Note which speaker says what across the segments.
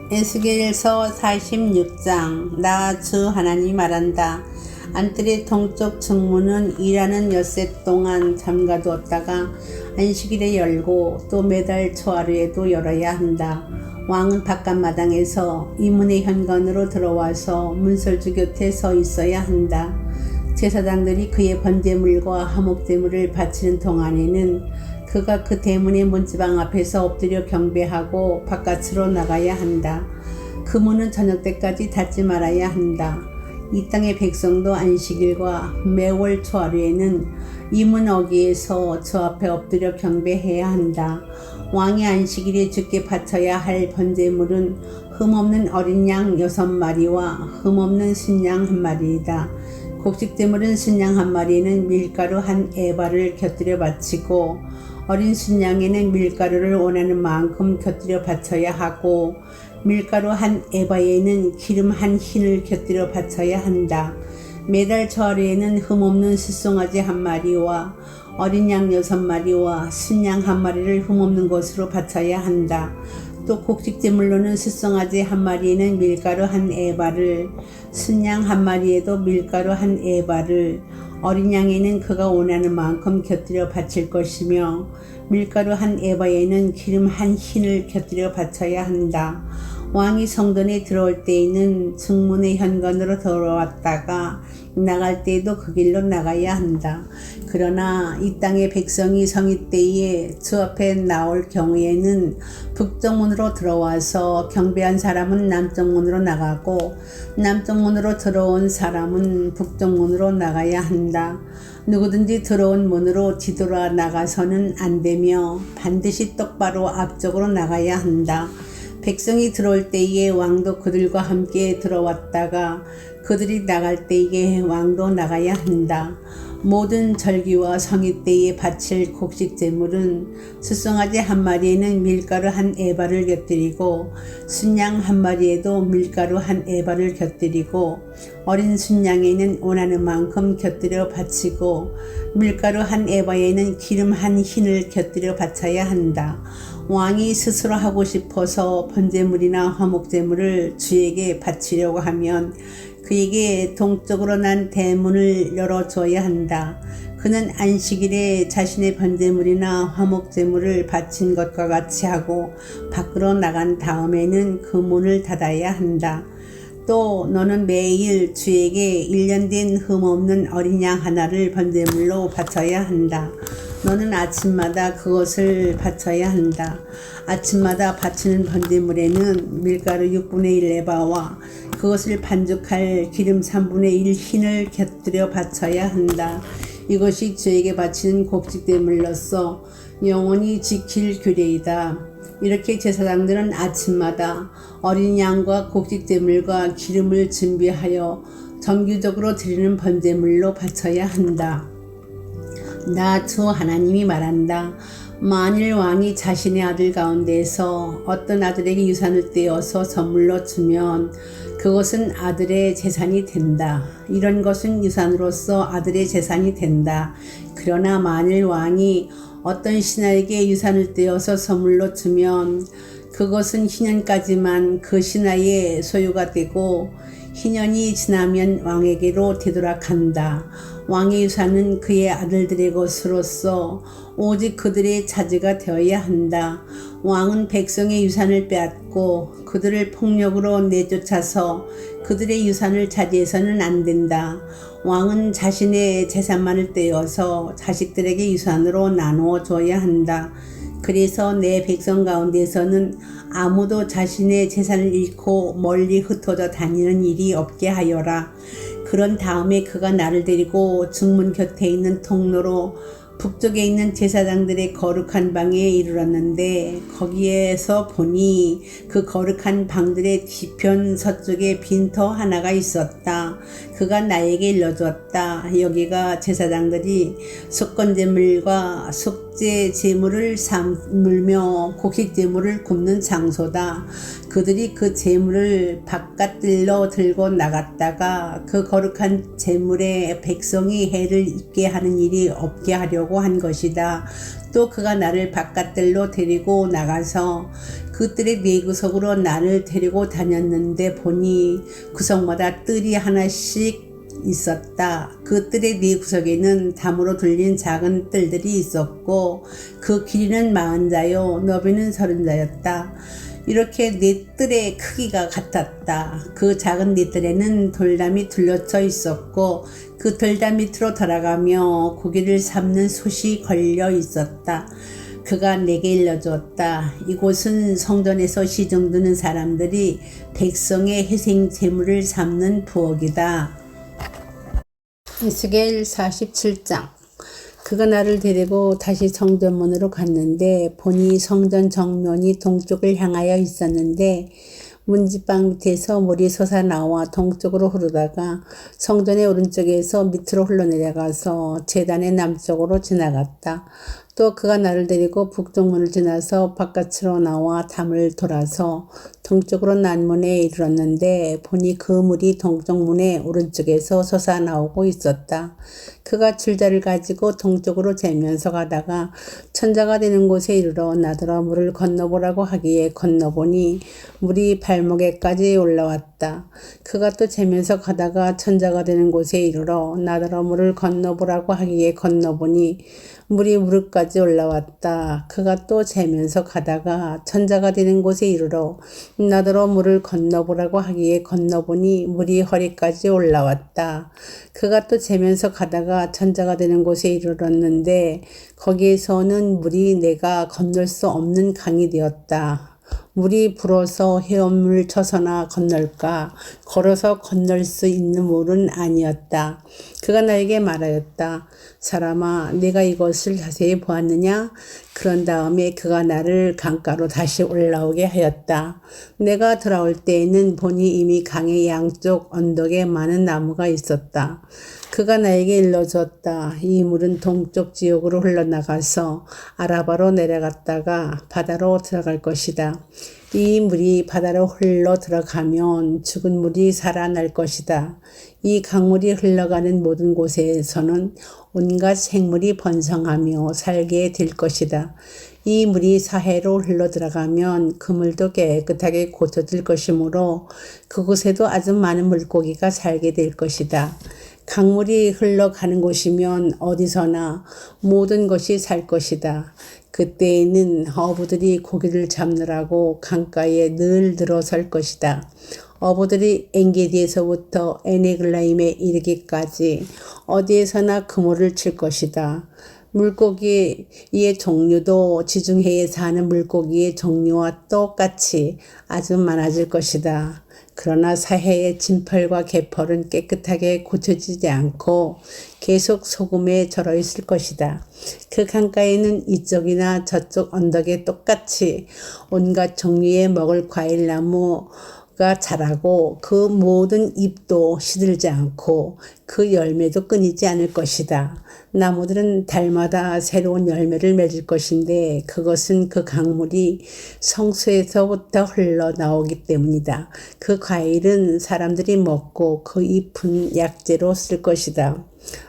Speaker 1: 에스겔서 46장. 나 주 하나님이 말한다. 안뜰의 동쪽 정문은 일하는 엿새 동안 잠가두었다가 안식일에 열고 또 매달 초하루에도 열어야 한다. 왕은 바깥마당에서 이문의 현관으로 들어와서 문설주 곁에 서 있어야 한다. 제사장들이 그의 번제물과 화목제물을 바치는 동안에는 그가 그 대문의 문지방 앞에서 엎드려 경배하고 바깥으로 나가야 한다. 그 문은 저녁 때까지 닫지 말아야 한다. 이 땅의 백성도 안식일과 매월 초하루에는 이 문 어귀에서 저 앞에 엎드려 경배해야 한다. 왕이 안식일에 주께 바쳐야 할 번제물은 흠없는 어린 양 6마리와 흠없는 순양 1마리이다. 곡식제물은 순양 1마리에는 밀가루 1에바를 곁들여 바치고 어린 순양에는 밀가루를 원하는 만큼 곁들여 바쳐야 하고 밀가루 1에바에는 기름 1흰을 곁들여 바쳐야 한다. 매달 초하루에는 흠없는 숫송아지 1마리와 어린 양 6마리와 순양 1마리를 흠없는 것으로 바쳐야 한다. 또 곡식제물로는 숫송아지 1마리에는 밀가루 1에바를, 순양 1마리에도 밀가루 1에바를, 어린 양에는 그가 원하는 만큼 곁들여 바칠 것이며 밀가루 1에바에는 기름 1흰을 곁들여 바쳐야 한다. 왕이 성전에 들어올 때에는 정문의 현관으로 들어왔다가 나갈 때에도 그 길로 나가야 한다. 그러나 이 땅의 백성이 성의 때에 주 앞에 나올 경우에는 북쪽문으로 들어와서 경배한 사람은 남쪽문으로 나가고 남쪽문으로 들어온 사람은 북쪽문으로 나가야 한다. 누구든지 들어온 문으로 뒤돌아 나가서는 안 되며 반드시 똑바로 앞쪽으로 나가야 한다. 백성이 들어올 때에 왕도 그들과 함께 들어왔다가 그들이 나갈 때에 왕도 나가야 한다. 모든 절기와 성의 때에 바칠 곡식제물은 숫송아지 1마리에는 밀가루 1에바를 곁들이고 순양 1마리에도 밀가루 1에바를 곁들이고 어린 순양에는 원하는 만큼 곁들여 바치고 밀가루 1에바에는 기름 1흰을 곁들여 바쳐야 한다. 왕이 스스로 하고 싶어서 번제물이나 화목제물을 주에게 바치려고 하면 그에게 동쪽으로 난 대문을 열어줘야 한다. 그는 안식일에 자신의 번제물이나 화목제물을 바친 것과 같이 하고 밖으로 나간 다음에는 그 문을 닫아야 한다. 또 너는 매일 주에게 1년 된 흠없는 어린 양 하나를 번제물로 바쳐야 한다. 너는 아침마다 그것을 바쳐야 한다. 아침마다 바치는 번제물에는 밀가루 6분의 1 에바와 그것을 반죽할 기름 3분의 1 흰을 곁들여 바쳐야 한다. 이것이 주에게 바치는 곡식제물로서 영원히 지킬 규례이다. 이렇게 제사장들은 아침마다 어린 양과 곡식제물과 기름을 준비하여 정규적으로 드리는 번제물로 바쳐야 한다. 나 주 하나님이 말한다. 만일 왕이 자신의 아들 가운데서 어떤 아들에게 유산을 떼어서 선물로 주면 그것은 아들의 재산이 된다. 이런 것은 유산으로서 아들의 재산이 된다. 그러나 만일 왕이 어떤 신하에게 유산을 떼어서 선물로 주면 그것은 희년까지만 그 신하의 소유가 되고 희년이 지나면 왕에게로 되돌아간다. 왕의 유산은 그의 아들들의 것으로서 오직 그들의 차지가 되어야 한다. 왕은 백성의 유산을 빼앗고 그들을 폭력으로 내쫓아서 그들의 유산을 차지해서는 안 된다. 왕은 자신의 재산만을 떼어서 자식들에게 유산으로 나누어 줘야 한다. 그래서 내 백성 가운데서는 아무도 자신의 재산을 잃고 멀리 흩어져 다니는 일이 없게 하여라. 그런 다음에 그가 나를 데리고 중문 곁에 있는 통로로 북쪽에 있는 제사장들의 거룩한 방에 이르렀는데 거기에서 보니 그 거룩한 방들의 뒤편 서쪽에 빈터 하나가 있었다. 그가 나에게 일러주었다. 여기가 제사장들이 속건제물과 속죄제물을 삶으며 곡식제물을 굽는 장소다. 그들이 그 제물을 바깥들로 들고 나갔다가 그 거룩한 제물에 백성이 해를 입게 하는 일이 없게 하려고 한 것이다. 또 그가 나를 바깥들로 데리고 나가서 그들의 내구석으로 나를 데리고 다녔는데 보니 구석마다 뜰이 하나씩 있었다. 그 뜰의 네 구석에는 담으로 둘린 작은 뜰들이 있었고 그 길이는 40자요 너비는 30자였다. 이렇게 네 뜰의 크기가 같았다. 그 작은 네 뜰에는 돌담이 둘러쳐 있었고 그 돌담 밑으로 들어가며 고기를 삶는 솥이 걸려 있었다. 그가 내게 일러주었다. 이곳은 성전에서 시중드는 사람들이 백성의 희생 제물을 삶는 부엌이다. 에스겔 47장. 그가 나를 데리고 다시 성전문으로 갔는데 보니 성전 정면이 동쪽을 향하여 있었는데 문지방 밑에서 물이 솟아나와 동쪽으로 흐르다가 성전의 오른쪽에서 밑으로 흘러내려가서 제단의 남쪽으로 지나갔다. 또 그가 나를 데리고 북쪽 문을 지나서 바깥으로 나와 담을 돌아서 동쪽으로 난문에 이르렀는데 보니 그 물이 동쪽 문의 오른쪽에서 솟아나오고 있었다. 그가 줄자를 가지고 동쪽으로 재면서 가다가 천자가 되는 곳에 이르러 나더러 물을 건너보라고 하기에 건너보니 물이 발목에까지 올라왔다. 그가 또 재면서 가다가 천자가 되는 곳에 이르러 나더러 물을 건너보라고 하기에 건너보니 물이 무릎까지 올라왔다. 그가 또 재면서 가다가 천자가 되는 곳에 이르러 나더러 물을 건너보라고 하기에 건너보니 물이 허리까지 올라왔다. 그가 또 재면서 가다가 천자가 되는 곳에 이르렀는데 거기에서는 물이 내가 건널 수 없는 강이 되었다. 물이 불어서 헤엄을 쳐서나 건널까 걸어서 건널 수 있는 물은 아니었다. 그가 나에게 말하였다. 사람아, 내가 이것을 자세히 보았느냐? 그런 다음에 그가 나를 강가로 다시 올라오게 하였다. 내가 돌아올 때에는 보니 이미 강의 양쪽 언덕에 많은 나무가 있었다. 그가 나에게 일러주었다. 이 물은 동쪽 지역으로 흘러나가서 아라바로 내려갔다가 바다로 들어갈 것이다. 이 물이 바다로 흘러 들어가면 죽은 물이 살아날 것이다. 이 강물이 흘러가는 모든 곳에서는 온갖 생물이 번성하며 살게 될 것이다. 이 물이 사해로 흘러 들어가면 그 물도 깨끗하게 고쳐질 것이므로 그곳에도 아주 많은 물고기가 살게 될 것이다. 강물이 흘러가는 곳이면 어디서나 모든 것이 살 것이다. 그때에는 어부들이 고기를 잡느라고 강가에 늘 들어설 것이다. 어부들이 엔게디에서부터 에네글라임에 이르기까지 어디에서나 그물을 칠 것이다. 물고기의 종류도 지중해에 사는 물고기의 종류와 똑같이 아주 많아질 것이다. 그러나 사해의 진펄과 개펄은 깨끗하게 고쳐지지 않고 계속 소금에 절어 있을 것이다. 그 강가에는 이쪽이나 저쪽 언덕에 똑같이 온갖 종류의 먹을 과일나무가 자라고 그 모든 잎도 시들지 않고 그 열매도 끊이지 않을 것이다. 나무들은 달마다 새로운 열매를 맺을 것인데 그것은 그 강물이 성수에서부터 흘러나오기 때문이다. 그 과일은 사람들이 먹고 그 잎은 약재로 쓸 것이다.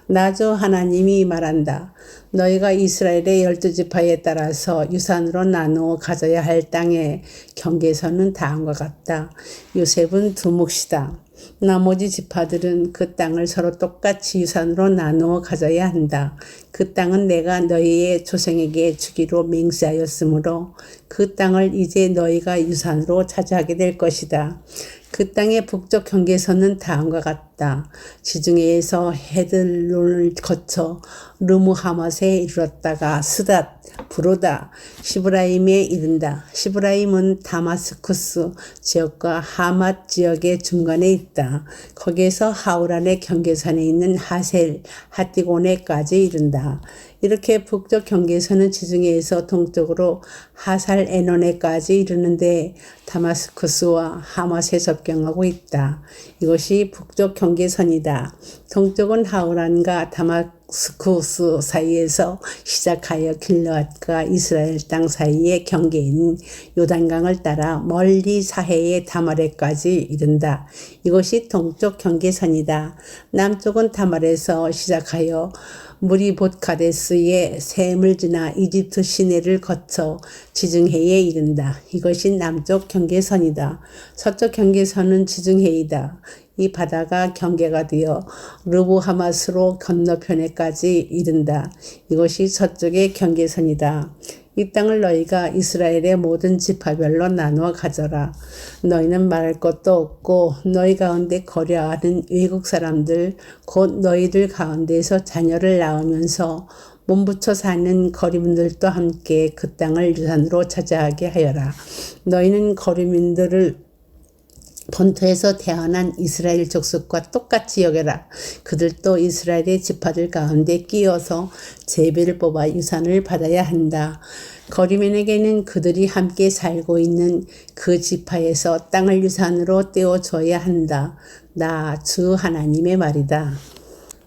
Speaker 1: 나 주 하나님이 말한다. 너희가 이스라엘의 12지파에 따라서 유산으로 나누어 가져야 할 땅의 경계선은 다음과 같다. 요셉은 두 몫이다. 나머지 지파들은 그 땅을 서로 똑같이 유산으로 나누어 가져야 한다. 그 땅은 내가 너희의 조상에게 주기로 맹세하였으므로 그 땅을 이제 너희가 유산으로 차지하게 될 것이다. 그 땅의 북쪽 경계선은 다음과 같다. 지중해에서 헤들론을 거쳐 르무하맛에 이르렀다가 스닷, 부로다, 시브라임에 이른다. 시브라임은 다마스쿠스 지역과 하맛 지역의 중간에 있다. 거기에서 하우란의 경계선에 있는 하셀, 하띠고네까지 이른다. 이렇게 북쪽 경계선은 지중해에서 동쪽으로 하살 에논에까지 이르는데 다마스쿠스와 하맛에 접경하고 있다. 이것이 북쪽 경계선이다. 동쪽은 하우란과 다마스쿠스 사이에서 시작하여 길르앗과 이스라엘 땅 사이의 경계인 요단강을 따라 멀리 사해의 다말에까지 이른다. 이것이 동쪽 경계선이다. 남쪽은 다말에서 시작하여 무리봇카데스의 샘을 지나 이집트 시내를 거쳐 지중해에 이른다. 이것이 남쪽 경계선이다. 서쪽 경계선은 지중해이다. 이 바다가 경계가 되어 르보하맛으로 건너편에까지 이른다. 이것이 서쪽의 경계선이다. 이 땅을 너희가 이스라엘의 모든 지파별로 나누어 가져라. 너희는 말할 것도 없고 너희 가운데 거류하는 외국 사람들 곧 너희들 가운데서 자녀를 낳으면서 몸붙여 사는 거류민들도 함께 그 땅을 유산으로 차지하게 하여라. 너희는 거류민들을 본토에서 태어난 이스라엘 족속과 똑같이 여겨라. 그들도 이스라엘의 지파들 가운데 끼어서 제비를 뽑아 유산을 받아야 한다. 거류민에게는 그들이 함께 살고 있는 그 지파에서 땅을 유산으로 떼어줘야 한다. 나 주 하나님의 말이다.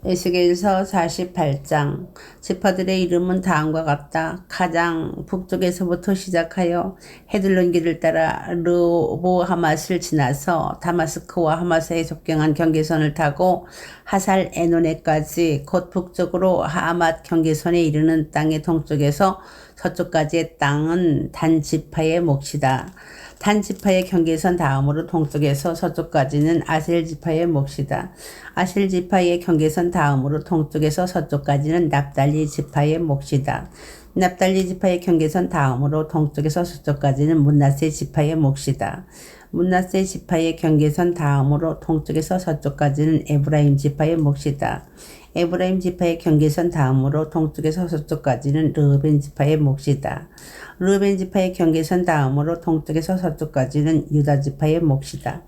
Speaker 1: 에스겔서 48장. 지파들의 이름은 다음과 같다. 가장 북쪽에서부터 시작하여 헤들론 길을 따라 르보하맛을 지나서 다마스크와 하마스에 접경한 경계선을 타고 하살 에노네까지 곧 북쪽으로 하맛 경계선에 이르는 땅의 동쪽에서 서쪽까지의 땅은 단 지파의 몫이다. 단 지파의 경계선 다음으로 동쪽에서 서쪽까지는 아셀 지파의 몫이다. 아셀 지파의 경계선 다음으로 동쪽에서 서쪽까지는 납달리 지파의 몫이다. 납달리 지파의 경계선 다음으로 동쪽에서 서쪽까지는 므낫세 지파의 몫이다. 므낫세 지파의 경계선 다음으로 동쪽에서 서쪽까지는 에브라임 지파의 몫이다. 에브라임 지파의 경계선 다음으로 동쪽에서 서쪽까지는 르벤 지파의 몫이다. 르벤 지파의 경계선 다음으로 동쪽에서 서쪽까지는 유다 지파의 몫이다.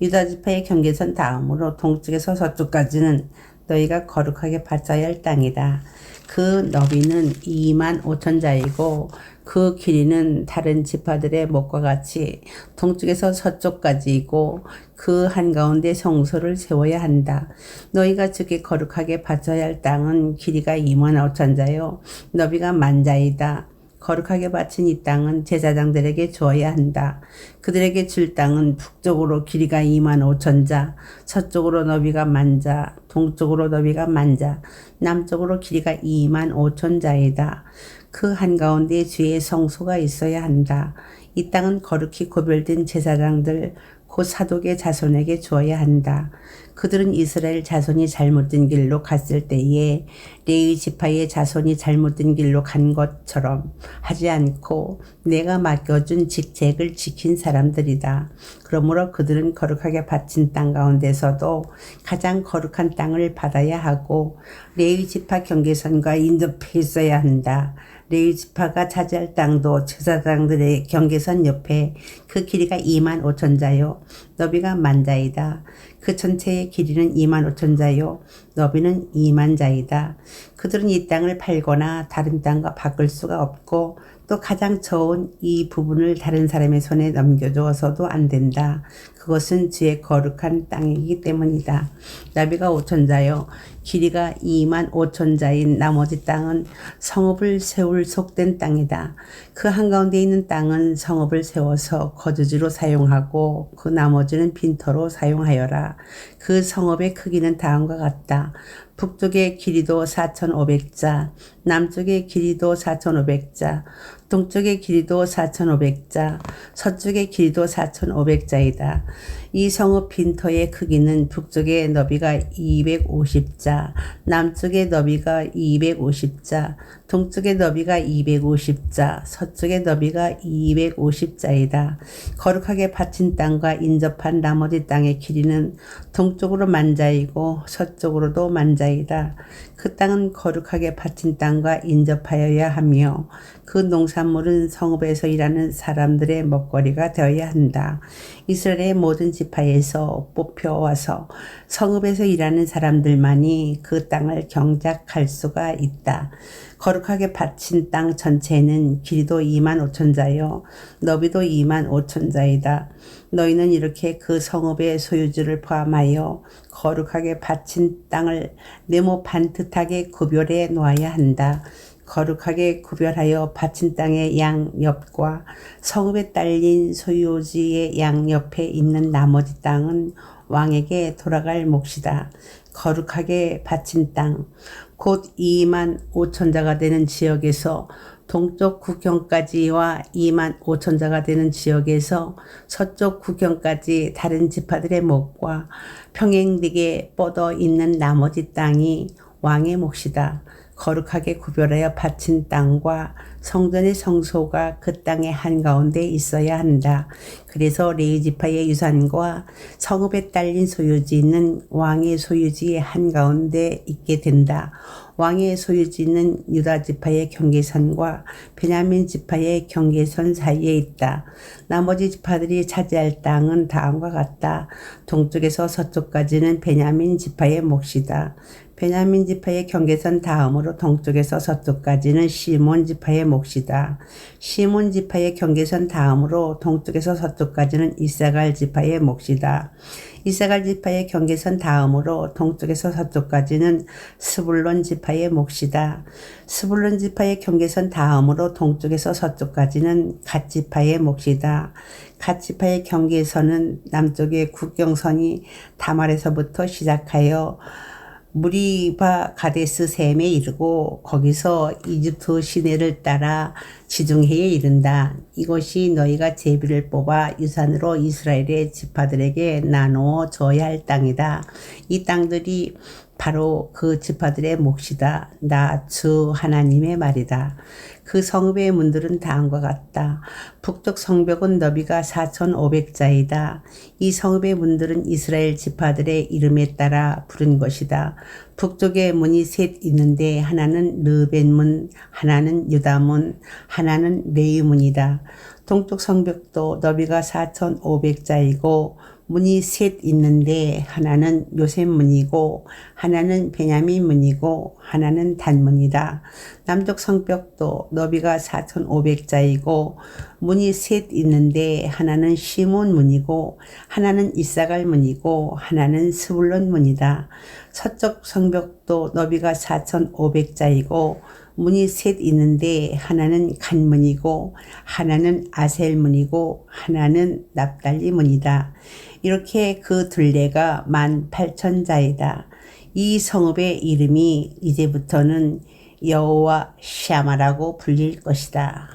Speaker 1: 유다 지파의 경계선 다음으로 동쪽에서 서쪽까지는 너희가 거룩하게 바쳐야 할 땅이다. 그 너비는 2만 5천 자이고 그 길이는 다른 지파들의 목과 같이 동쪽에서 서쪽까지이고 그 한가운데 성소를 세워야 한다. 너희가 주께 거룩하게 바쳐야 할 땅은 길이가 2만 5천 자요 너비가 10,000자이다. 거룩하게 바친 이 땅은 제사장들에게 주어야 한다. 그들에게 줄 땅은 북쪽으로 길이가 2만 5천 자, 서쪽으로 너비가 10,000자, 동쪽으로 너비가 10,000자, 남쪽으로 길이가 2만 5천 자이다. 그 한가운데 주의 성소가 있어야 한다. 이 땅은 거룩히 구별된 제사장들 곧 사독의 자손에게 주어야 한다. 그들은 이스라엘 자손이 잘못된 길로 갔을 때에 레위 지파의 자손이 잘못된 길로 간 것처럼 하지 않고 내가 맡겨준 직책을 지킨 사람들이다. 그러므로 그들은 거룩하게 바친 땅 가운데서도 가장 거룩한 땅을 받아야 하고 레위 지파 경계선과 인접해 있어야 한다. 레위 지파가 차지할 땅도 제사장들의 경계선 옆에 그 길이가 2만 5천 자요 너비가 10,000자이다. 그 전체의 길이는 2만 5천 자요 너비는 2만 자이다. 그들은 이 땅을 팔거나 다른 땅과 바꿀 수가 없고 또 가장 좋은 이 부분을 다른 사람의 손에 넘겨주어서도 안 된다. 그것은 주의 거룩한 땅이기 때문이다. 너비가 5천 자요 길이가 2만 5천 자인 나머지 땅은 성읍을 세울 속된 땅이다. 그 한가운데 있는 땅은 성읍을 세워서 거주지로 사용하고 그 나머지는 빈터로 사용하여라. 그 성읍의 크기는 다음과 같다. 북쪽의 길이도 4,500자, 남쪽의 길이도 4,500자, 동쪽의 길이도 4,500자, 서쪽의 길이도 4,500자이다. 이 성읍 빈터의 크기는 북쪽의 너비가 250자, 남쪽의 너비가 250자, 동쪽의 너비가 250자, 서쪽의 너비가 250자이다. 거룩하게 바친 땅과 인접한 나머지 땅의 길이는 동쪽으로 10,000자이고 서쪽으로도 10,000자이다. 그 땅은 거룩하게 바친 땅과 인접하여야 하며 그 농산물은 성읍에서 일하는 사람들의 먹거리가 되어야 한다. 이스라엘의 모든 지파에서 뽑혀와서 성읍에서 일하는 사람들만이 그 땅을 경작할 수가 있다. 거룩하게 바친 땅 전체는 길이도 25,000자요 너비도 25,000자이다. 너희는 이렇게 그 성읍의 소유주를 포함하여 거룩하게 바친 땅을 네모 반듯하게 구별해 놓아야 한다. 거룩하게 구별하여 바친 땅의 양옆과 성읍에 딸린 소유지의 양옆에 있는 나머지 땅은 왕에게 돌아갈 몫이다. 거룩하게 바친 땅, 곧 25,000자가 되는 지역에서 동쪽 국경까지와 25,000자가 되는 지역에서 서쪽 국경까지 다른 지파들의 몫과 평행되게 뻗어 있는 나머지 땅이 왕의 몫이다. 거룩하게 구별하여 바친 땅과 성전의 성소가 그 땅의 한가운데 있어야 한다. 그래서 레위 지파의 유산과 성읍에 딸린 소유지는 왕의 소유지의 한가운데 있게 된다. 왕의 소유지는 유다 지파의 경계선과 베냐민 지파의 경계선 사이에 있다. 나머지 지파들이 차지할 땅은 다음과 같다. 동쪽에서 서쪽까지는 베냐민 지파의 몫이다. 베냐민 지파의 경계선 다음으로 동쪽에서 서쪽까지는 시몬 지파의 몫이다. 시몬 지파의 경계선 다음으로 동쪽에서 서쪽까지는 이사갈 지파의 몫이다. 이사갈 지파의 경계선 다음으로 동쪽에서 서쪽까지는 스불론 지파의 몫이다. 스불론 지파의 경계선 다음으로 동쪽에서 서쪽까지는 갓 지파의 몫이다. 갓 지파의 경계선은 남쪽의 국경선이 다말에서부터 시작하여 무리바 가데스 셈에 이르고 거기서 이집트 시내를 따라 지중해에 이른다. 이것이 너희가 제비를 뽑아 유산으로 이스라엘의 지파들에게 나누어 줘야 할 땅이다. 이 땅들이 바로 그 지파들의 몫이다. 나 주 하나님의 말이다. 그 성읍의 문들은 다음과 같다. 북쪽 성벽은 너비가 4,500자이다. 이 성읍의 문들은 이스라엘 지파들의 이름에 따라 부른 것이다. 북쪽에 문이 셋 있는데 하나는 르벤문, 하나는 유다문, 하나는 레위문이다. 동쪽 성벽도 너비가 4,500자이고 문이 셋 있는데 하나는 요셉문이고 하나는 베냐민문이고 하나는 단문이다. 남쪽 성벽도 너비가 4,500자이고 문이 셋 있는데 하나는 시몬문이고 하나는 이사갈문이고 하나는 스불론문이다. 서쪽 성벽도 너비가 4,500자이고 문이 셋 있는데 하나는 간문이고 하나는 아셀문이고 하나는 납달리문이다. 이렇게 그 둘레가 18,000자이다. 이 성읍의 이름이 이제부터는 여호와 샤마라고 불릴 것이다.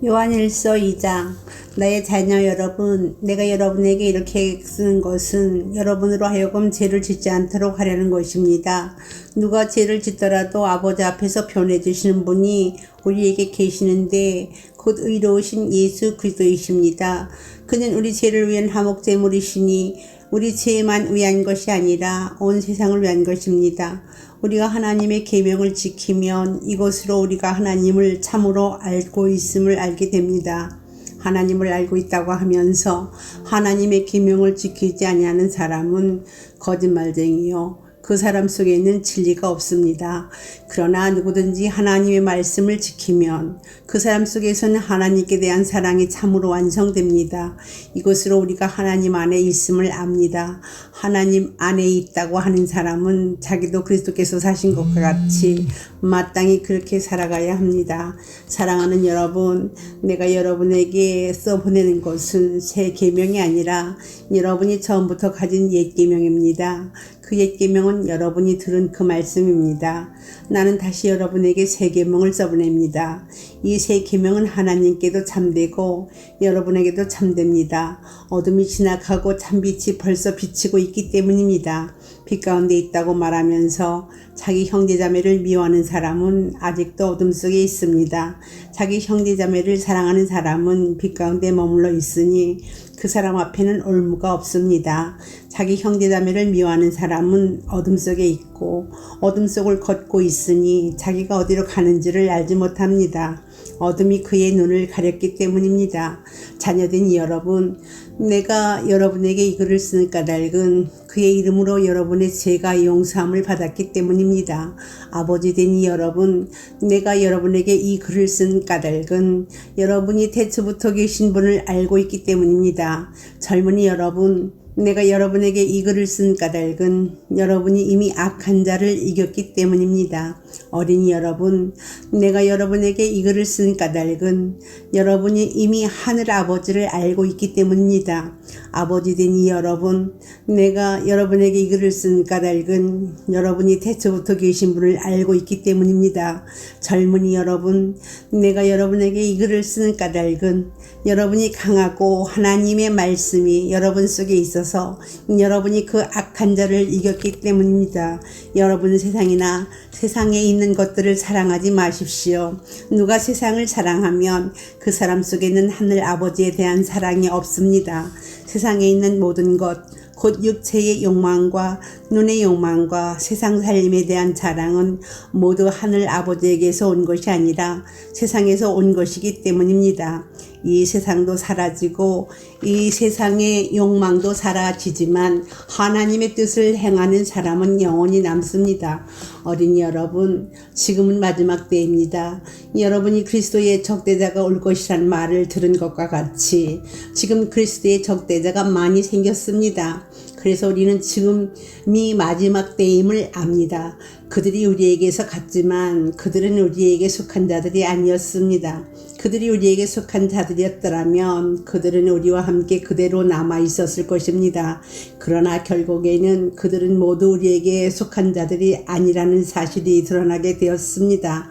Speaker 1: 요한일서 2장. 나의 자녀 여러분, 내가 여러분에게 이렇게 쓰는 것은 여러분으로 하여금 죄를 짓지 않도록 하려는 것입니다. 누가 죄를 짓더라도 아버지 앞에서 변해 주시는 분이 우리에게 계시는데 곧 의로우신 예수 그리스도이십니다. 그는 우리 죄를 위한 화목제물이시니 우리 죄만 위한 것이 아니라 온 세상을 위한 것입니다. 우리가 하나님의 계명을 지키면 이것으로 우리가 하나님을 참으로 알고 있음을 알게 됩니다. 하나님을 알고 있다고 하면서 하나님의 계명을 지키지 아니하는 사람은 거짓말쟁이요, 그 사람 속에는 진리가 없습니다. 그러나 누구든지 하나님의 말씀을 지키면 그 사람 속에서는 하나님께 대한 사랑이 참으로 완성됩니다. 이것으로 우리가 하나님 안에 있음을 압니다. 하나님 안에 있다고 하는 사람은 자기도 그리스도께서 사신 것과 같이 마땅히 그렇게 살아가야 합니다. 사랑하는 여러분, 내가 여러분에게 써보내는 것은 새 계명이 아니라 여러분이 처음부터 가진 옛 계명입니다. 그 옛 계명은 여러분이 들은 그 말씀입니다. 나는 다시 여러분에게 새 계명을 써보냅니다. 이 새 계명은 하나님께도 참되고 여러분에게도 참됩니다. 어둠이 지나가고 참빛이 벌써 비치고 있기 때문입니다. 빛 가운데 있다고 말하면서 자기 형제자매를 미워하는 사람은 아직도 어둠 속에 있습니다. 자기 형제자매를 사랑하는 사람은 빛 가운데 머물러 있으니 그 사람 앞에는 올무가 없습니다. 자기 형제자매를 미워하는 사람은 어둠 속에 있고 어둠 속을 걷고 있으니 자기가 어디로 가는지를 알지 못합니다. 어둠이 그의 눈을 가렸기 때문입니다. 자녀된 여러분, 내가 여러분에게 이 글을 쓰는 까닭은 그의 이름으로 여러분의 죄가 용서함을 받았기 때문입니다. 아버지 된 여러분, 내가 여러분에게 이 글을 쓴 까닭은 여러분이 태초부터 계신 분을 알고 있기 때문입니다. 젊은이 여러분, 내가 여러분에게 이 글을 쓴 까닭은 여러분이 이미 악한 자를 이겼기 때문입니다. 어린이 여러분, 내가 여러분에게 이 글을 쓴 까닭은 여러분이 이미 하늘 아버지를 알고 있기 때문입니다. 아버지 된 여러분, 내가 여러분에게 이 글을 쓴 까닭은 여러분이 태초부터 계신 분을 알고 있기 때문입니다. 젊은이 여러분, 내가 여러분에게 이 글을 쓰는 까닭은 여러분이 강하고 하나님의 말씀이 여러분 속에 있어서 여러분이 그 악한 자를 이겼기 때문입니다. 여러분 세상이나 세상에 있는 것들을 사랑하지 마십시오. 누가 세상을 사랑하면 그 사람 속에는 하늘 아버지에 대한 사랑이 없습니다. 세상에 있는 모든 것, 곧 육체의 욕망과 눈의 욕망과 세상 살림에 대한 자랑은 모두 하늘 아버지에게서 온 것이 아니라 세상에서 온 것이기 때문입니다. 이 세상도 사라지고 이 세상의 욕망도 사라지지만 하나님의 뜻을 행하는 사람은 영원히 남습니다. 어린이 여러분, 지금은 마지막 때입니다. 여러분이 그리스도의 적대자가 올 것이라는 말을 들은 것과 같이 지금 그리스도의 적대자가 많이 생겼습니다. 그래서 우리는 지금이 마지막 때임을 압니다. 그들이 우리에게서 갔지만 그들은 우리에게 속한 자들이 아니었습니다. 그들이 우리에게 속한 자들이었더라면 그들은 우리와 함께 그대로 남아 있었을 것입니다. 그러나 결국에는 그들은 모두 우리에게 속한 자들이 아니라는 사실이 드러나게 되었습니다.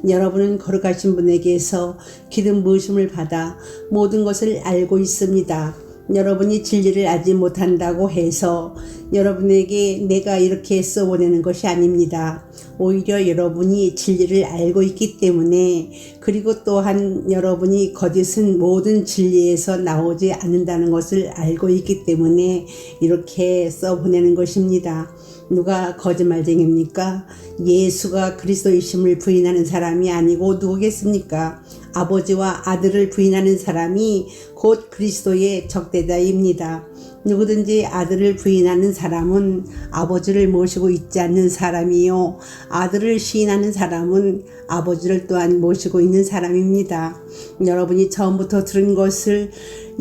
Speaker 1: 여러분은 거룩하신 분에게서 기름 부으심을 받아 모든 것을 알고 있습니다. 여러분이 진리를 알지 못한다고 해서 여러분에게 내가 이렇게 써보내는 것이 아닙니다. 오히려 여러분이 진리를 알고 있기 때문에, 그리고 또한 여러분이 거짓은 모든 진리에서 나오지 않는다는 것을 알고 있기 때문에 이렇게 써보내는 것입니다. 누가 거짓말쟁입니까? 예수가 그리스도이심을 부인하는 사람이 아니고 누구겠습니까? 아버지와 아들을 부인하는 사람이 곧 그리스도의 적대자입니다. 누구든지 아들을 부인하는 사람은 아버지를 모시고 있지 않는 사람이요, 아들을 시인하는 사람은 아버지를 또한 모시고 있는 사람입니다. 여러분이 처음부터 들은 것을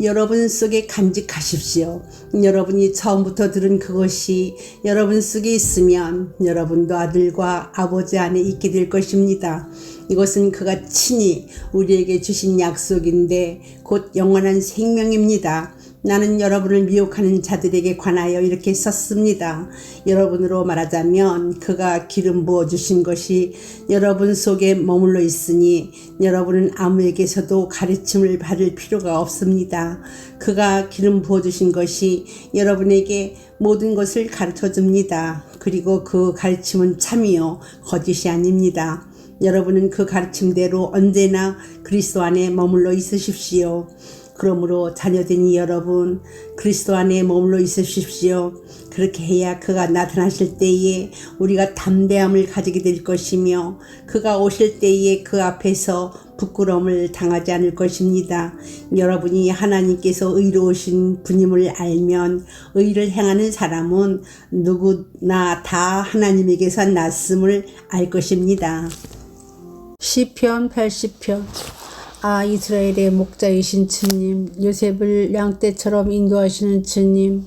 Speaker 1: 여러분 속에 간직하십시오. 여러분이 처음부터 들은 그것이 여러분 속에 있으면 여러분도 아들과 아버지 안에 있게 될 것입니다. 이것은 그가 친히 우리에게 주신 약속인데 곧 영원한 생명입니다. 나는 여러분을 미혹하는 자들에게 관하여 이렇게 썼습니다. 여러분으로 말하자면 그가 기름 부어주신 것이 여러분 속에 머물러 있으니 여러분은 아무에게서도 가르침을 받을 필요가 없습니다. 그가 기름 부어주신 것이 여러분에게 모든 것을 가르쳐 줍니다. 그리고 그 가르침은 참이요 거짓이 아닙니다. 여러분은 그 가르침대로 언제나 그리스도 안에 머물러 있으십시오. 그러므로 자녀된 여러분, 그리스도 안에 머물러 있으십시오. 그렇게 해야 그가 나타나실 때에 우리가 담대함을 가지게 될 것이며 그가 오실 때에 그 앞에서 부끄러움을 당하지 않을 것입니다. 여러분이 하나님께서 의로우신 분임을 알면 의를 행하는 사람은 누구나 다 하나님에게서 났음을 알 것입니다. 시편 80편. 아, 이스라엘의 목자이신 주님, 요셉을 양떼처럼 인도하시는 주님,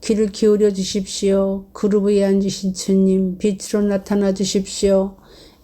Speaker 1: 귀를 기울여 주십시오. 그룹 위에 앉으신 주님, 빛으로 나타나 주십시오.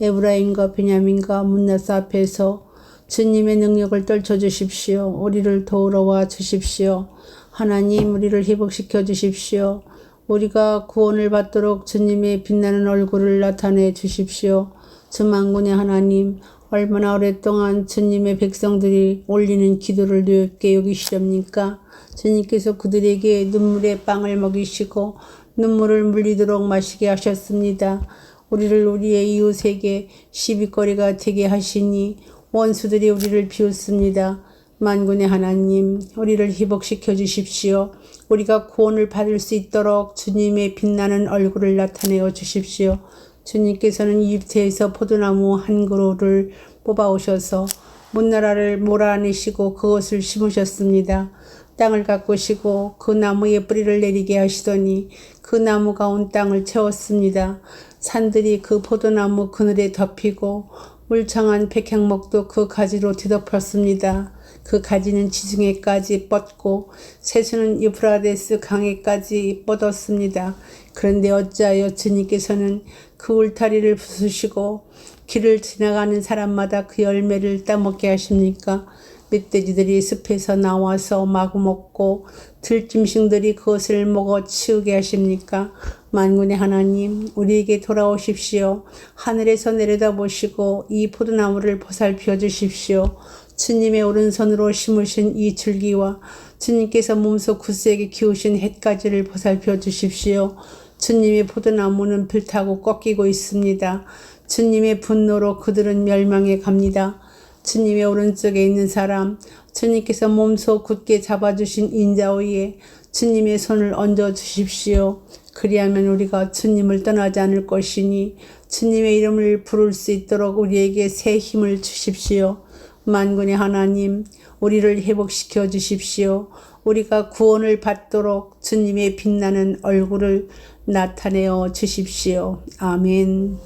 Speaker 1: 에브라임과 베냐민과 문나스 앞에서 주님의 능력을 떨쳐 주십시오. 우리를 도우러 와 주십시오. 하나님, 우리를 회복시켜 주십시오. 우리가 구원을 받도록 주님의 빛나는 얼굴을 나타내 주십시오. 주 만군의 하나님, 얼마나 오랫동안 주님의 백성들이 올리는 기도를 누엽게 여기시렵니까? 주님께서 그들에게 눈물의 빵을 먹이시고 눈물을 물리도록 마시게 하셨습니다. 우리를 우리의 이웃에게 시비거리가 되게 하시니 원수들이 우리를 비웃습니다. 만군의 하나님, 우리를 회복시켜 주십시오. 우리가 구원을 받을 수 있도록 주님의 빛나는 얼굴을 나타내어 주십시오. 주님께서는 이집트에서 포도나무 한 그루를 뽑아오셔서 문나라를 몰아내시고 그것을 심으셨습니다. 땅을 가꾸시고 그 나무에 뿌리를 내리게 하시더니 그 나무가 온 땅을 채웠습니다. 산들이 그 포도나무 그늘에 덮이고 울창한 백향목도 그 가지로 뒤덮였습니다. 그 가지는 지중해까지 뻗고 새수는 유프라데스 강에까지 뻗었습니다. 그런데 어찌하여 주님께서는 그 울타리를 부수시고 길을 지나가는 사람마다 그 열매를 따먹게 하십니까? 멧돼지들이 숲에서 나와서 마구 먹고 들짐승들이 그것을 먹어 치우게 하십니까? 만군의 하나님, 우리에게 돌아오십시오. 하늘에서 내려다보시고 이 포도나무를 보살펴 주십시오. 주님의 오른손으로 심으신 이 줄기와 주님께서 몸소 굳세게 키우신 햇가지를 보살펴 주십시오. 주님의 포도나무는 불타고 꺾이고 있습니다. 주님의 분노로 그들은 멸망해 갑니다. 주님의 오른쪽에 있는 사람, 주님께서 몸소 굳게 잡아주신 인자 위에 주님의 손을 얹어 주십시오. 그리하면 우리가 주님을 떠나지 않을 것이니 주님의 이름을 부를 수 있도록 우리에게 새 힘을 주십시오. 만군의 하나님, 우리를 회복시켜 주십시오. 우리가 구원을 받도록 주님의 빛나는 얼굴을 나타내어 주십시오. 아멘.